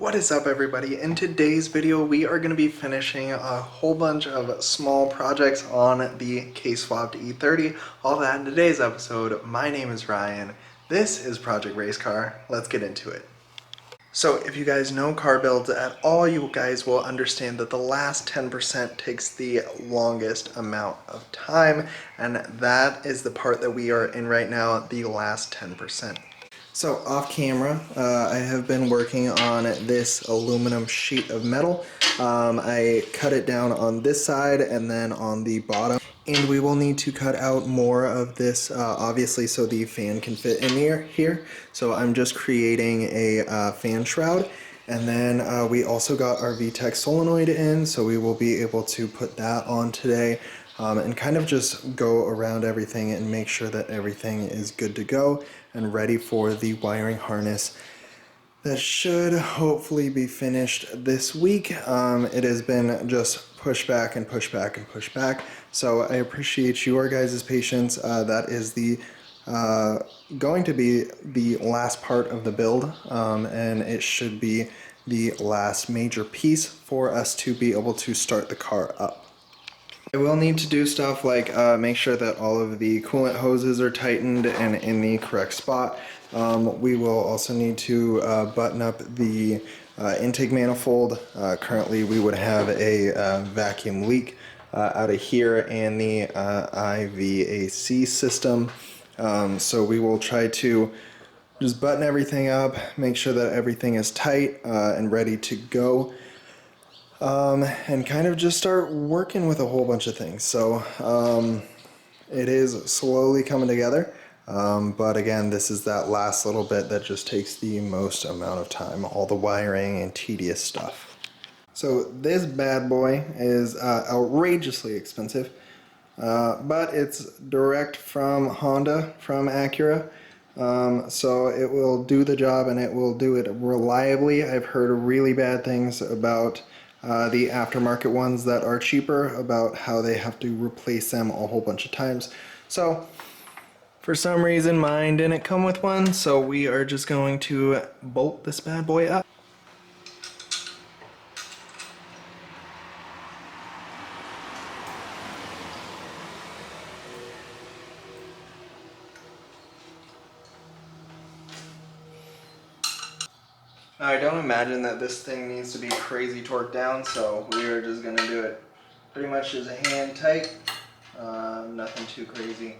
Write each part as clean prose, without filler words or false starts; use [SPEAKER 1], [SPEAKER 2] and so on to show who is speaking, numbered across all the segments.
[SPEAKER 1] What is up, everybody? In today's video we are going to be finishing a whole bunch of small projects on the K24 e30. All that in today's episode. My name is Ryan. This is Project Racecar. Let's get into it. So if you guys know car builds at all, you guys will understand that the last 10% takes the longest amount of time, and that is the part that we are in right now, the last 10%. So off camera, I have been working on this aluminum sheet of metal. I cut it down on this side and then on the bottom. And we will need to cut out more of this, obviously, so the fan can fit in here. So I'm just creating a fan shroud. And then we also got our VTEC solenoid in, so we will be able to put that on today. And kind of just go around everything and make sure that everything is good to go and ready for the wiring harness that should hopefully be finished this week. It has been just push back and push back and push back, so I appreciate your guys' patience. That is the going to be the last part of the build, and it should be the last major piece for us to be able to start the car up. I will need to do stuff like make sure that all of the coolant hoses are tightened and in the correct spot. We will also need to button up the intake manifold. Currently we would have a vacuum leak out of here and the IVAC system. So we will try to just button everything up, make sure that everything is tight and ready to go. And kind of just start working with a whole bunch of things. So it is slowly coming together, but again, this is that last little bit that just takes the most amount of time, all the wiring and tedious stuff. So this bad boy is outrageously expensive, but it's direct from Honda, from Acura. So it will do the job and it will do it reliably. I've heard really bad things about the aftermarket ones that are cheaper, about how they have to replace them a whole bunch of times. So for some reason mine didn't come with one, so we are just going to bolt this bad boy up. Now, I don't imagine that this thing needs to be crazy torqued down, so we are just going to do it pretty much as a hand tight, nothing too crazy,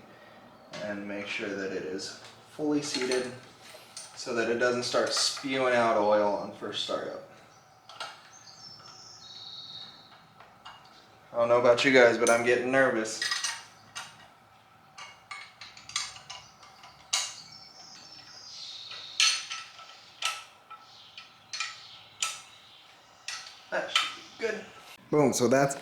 [SPEAKER 1] and make sure that it is fully seated so that it doesn't start spewing out oil on first startup. I don't know about you guys, but I'm getting nervous. That should be good. Boom, so that's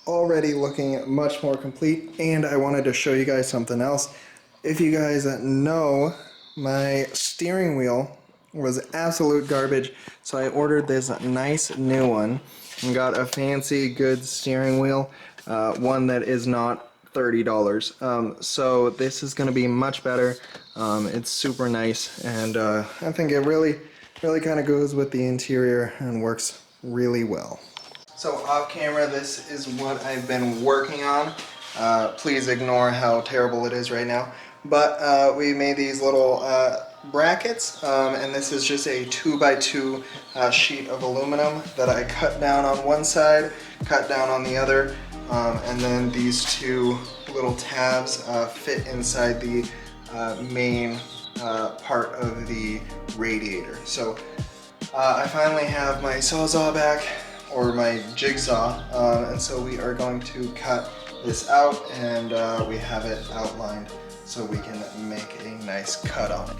[SPEAKER 1] already looking much more complete, and I wanted to show you guys something else. If you guys know, my steering wheel was absolute garbage, so I ordered this nice new one and got a fancy good steering wheel, one that is not $30. So this is going to be much better. It's super nice, and I think it really kind of goes with the interior and works really well. So off camera, this is what I've been working on. Please ignore how terrible it is right now. But we made these little brackets, and this is just a 2x2 sheet of aluminum that I cut down on one side, cut down on the other, and then these two little tabs fit inside the main part of the radiator. So I finally have my sawzall back, or my jigsaw, and so we are going to cut this out, and we have it outlined so we can make a nice cut on it.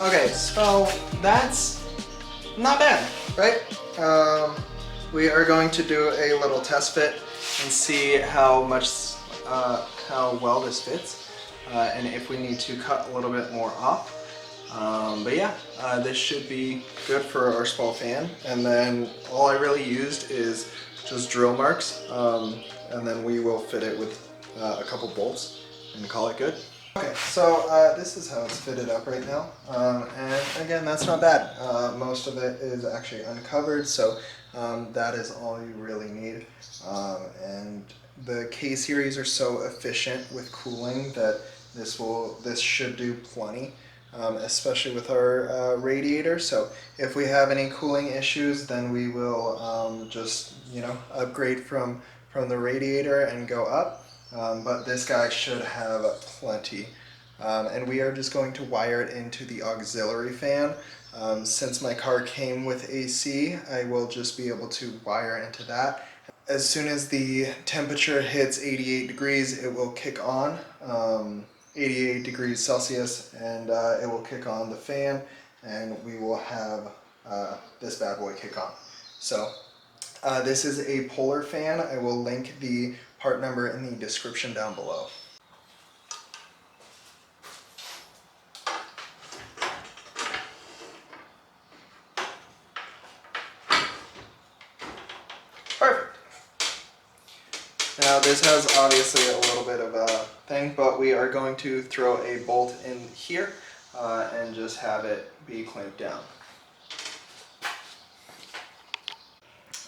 [SPEAKER 1] Okay, so that's not bad, right? We are going to do a little test fit and see how well this fits, and if we need to cut a little bit more off. But yeah, this should be good for our spal fan. And then all I really used is just drill marks, and then we will fit it with a couple bolts and call it good. Okay, so this is how it's fitted up right now, and again, that's not bad. Most of it is actually uncovered, so that is all you really need. And the K series are so efficient with cooling that this should do plenty, especially with our radiator. So if we have any cooling issues, then we will just upgrade from the radiator and go up. But this guy should have plenty. And we are just going to wire it into the auxiliary fan. Since my car came with AC, I will just be able to wire into that. As soon as the temperature hits 88 degrees, it will kick on, 88 degrees Celsius, and it will kick on the fan, and we will have this bad boy kick on. So this is a Polar fan. I will link the part number in the description down below. Perfect. Now this has obviously a little bit of a thing, but we are going to throw a bolt in here and just have it be clamped down.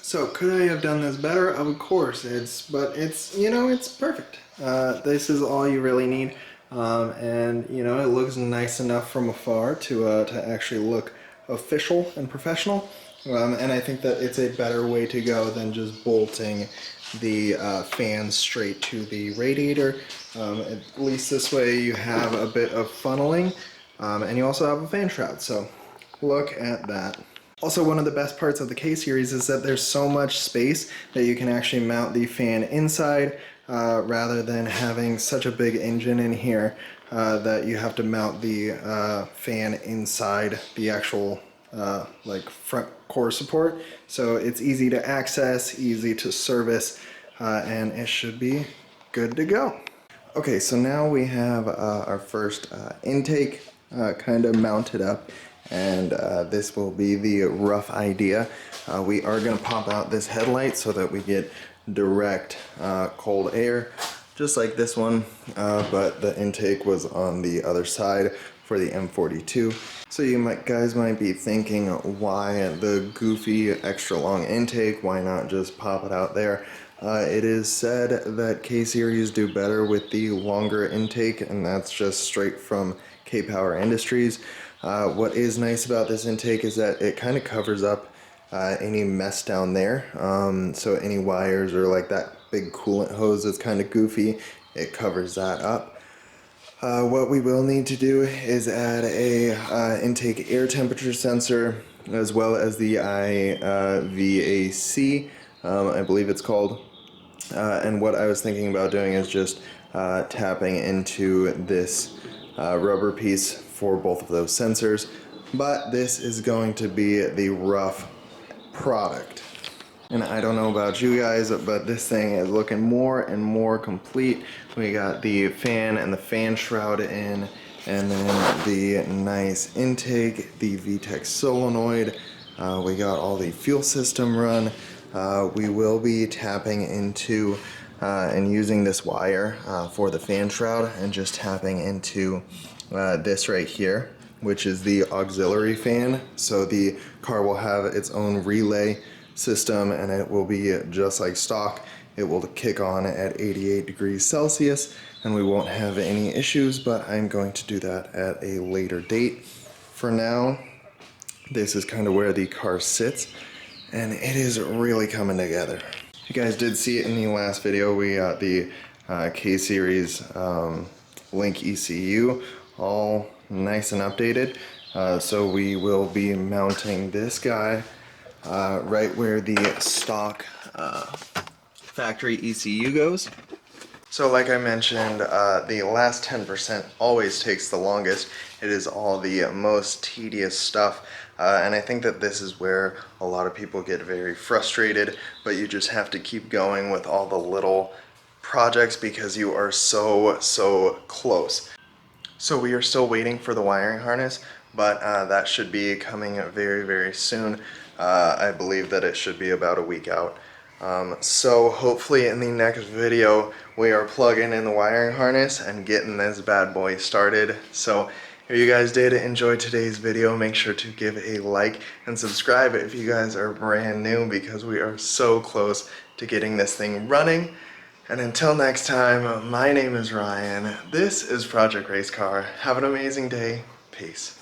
[SPEAKER 1] So could I have done this better? Of course, it's perfect. This is all you really need, and it looks nice enough from afar to actually look official and professional. And I think that it's a better way to go than just bolting the fan straight to the radiator. At least this way you have a bit of funneling, and you also have a fan shroud. So look at that. Also, one of the best parts of the K series is that there's so much space that you can actually mount the fan inside rather than having such a big engine in here that you have to mount the fan inside the actual front core support. So it's easy to access, easy to service, and it should be good to go. Okay, so now we have our first intake kind of mounted up, and this will be the rough idea. We are going to pop out this headlight so that we get direct cold air, just like this one, but the intake was on the other side for the M42. So you guys might be thinking, why the goofy extra long intake? Why not just pop it out there? It is said that K series do better with the longer intake, and that's just straight from K Power Industries. What is nice about this intake is that it kind of covers up any mess down there. So any wires or like that big coolant hose that's kind of goofy, it covers that up. What we will need to do is add a intake air temperature sensor, as well as the IVAC, I believe it's called. And what I was thinking about doing is just tapping into this rubber piece for both of those sensors. But this is going to be the rough product. And I don't know about you guys, but this thing is looking more and more complete. We got the fan and the fan shroud in, and then the nice intake, the VTEC solenoid. We got all the fuel system run. We will be tapping into and using this wire for the fan shroud, and just tapping into this right here, which is the auxiliary fan. So the car will have its own relay system, and it will be just like stock. It will kick on at 88 degrees Celsius, and we won't have any issues, but I'm going to do that at a later date. For now, this is kind of where the car sits, and it is really coming together. You guys did see it in the last video. We got the K-Series Link ECU all nice and updated. So we will be mounting this guy right where the stock factory ECU goes. So like I mentioned, the last 10% always takes the longest. It is all the most tedious stuff. And I think that this is where a lot of people get very frustrated, but you just have to keep going with all the little projects because you are so close. So we are still waiting for the wiring harness, but that should be coming very soon. I believe that it should be about a week out. So hopefully in the next video we are plugging in the wiring harness and getting this bad boy started. So if you guys did enjoy today's video, make sure to give a like and subscribe if you guys are brand new, because we are so close to getting this thing running. And until next time, my name is Ryan. This is Project Racecar. Have an amazing day. Peace.